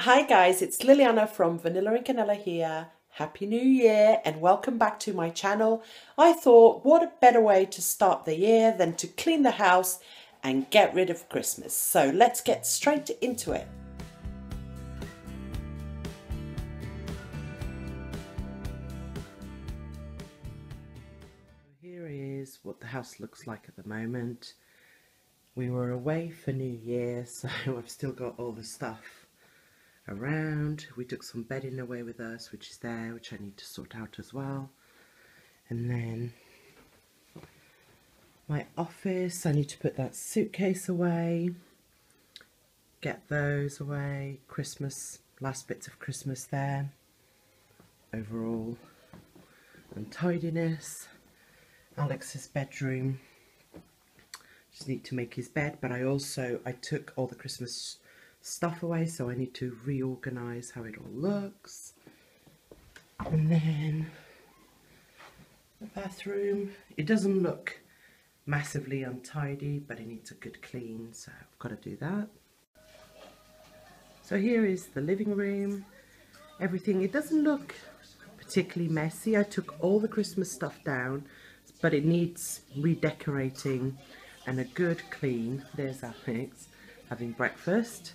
Hi guys, it's Liliana from Vanilla Canela here. Happy New Year and welcome back to my channel. I thought what a better way to start the year than to clean the house and get rid of Christmas. So let's get straight into it. Here is what the house looks like at the moment. We were away for New Year, so I've still got all the stuff around. We took some bedding away with us, which is there, which I need to sort out as well. And then my office, I need to put that suitcase away, get those away. Christmas, last bits of Christmas there. Overall untidiness. Alex's bedroom, just need to make his bed, but I took all the Christmas stuff away, so I need to reorganize how it all looks. And then the bathroom, it doesn't look massively untidy, but it needs a good clean, so I've got to do that. So here is the living room. Everything, it doesn't look particularly messy. I took all the Christmas stuff down, but it needs redecorating and a good clean. There's Alex having breakfast,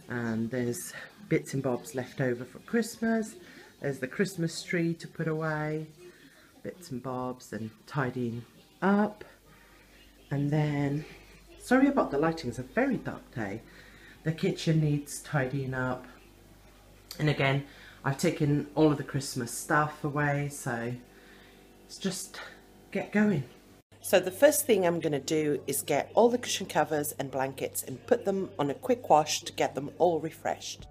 and there's bits and bobs left over for Christmas. There's the Christmas tree to put away, bits and bobs, and tidying up. And then, sorry about the lighting, it's a very dark day. The kitchen needs tidying up, and again I've taken all of the Christmas stuff away, so it's just get going. So the first thing I'm going to do is get all the cushion covers and blankets and put them on a quick wash to get them all refreshed.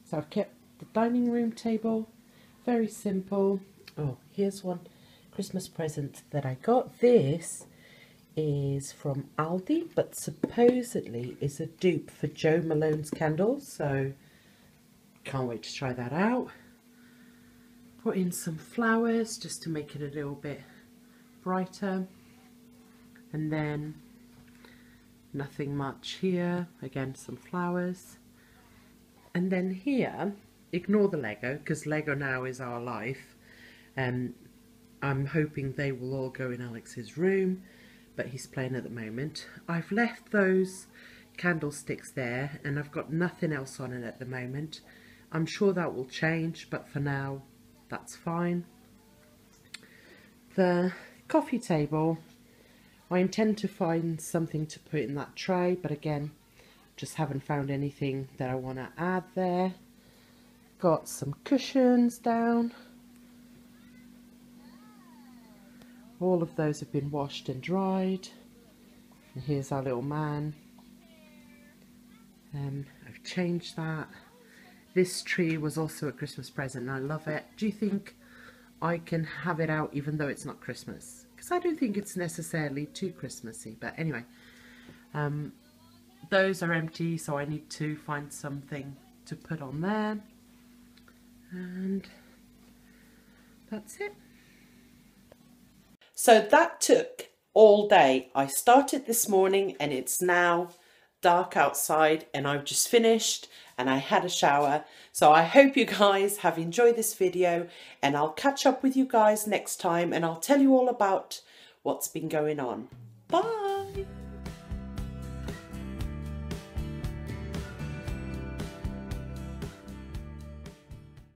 So I've kept the dining room table very simple. Oh, here's one Christmas present that I got. This is from Aldi, but supposedly is a dupe for Jo Malone's candles, so can't wait to try that out. Put in some flowers just to make it a little bit brighter, and then nothing much here. Again, some flowers, and then here, ignore the Lego because Lego now is our life, and I'm hoping they will all go in Alex's room, but he's playing at the moment. I've left those candlesticks there and I've got nothing else on it at the moment. I'm sure that will change, but for now that's fine. The coffee table, I intend to find something to put in that tray, but again, just haven't found anything that I want to add there. Got some cushions down. All of those have been washed and dried. And here's our little man. I've changed that. This tree was also a Christmas present and I love it. Do you think I can have it out even though it's not Christmas? Because I don't think it's necessarily too Christmassy. But anyway, those are empty, so I need to find something to put on there. And that's it. So that took all day. I started this morning and it's now dark outside and I've just finished and I had a shower. So I hope you guys have enjoyed this video and I'll catch up with you guys next time and I'll tell you all about what's been going on. Bye!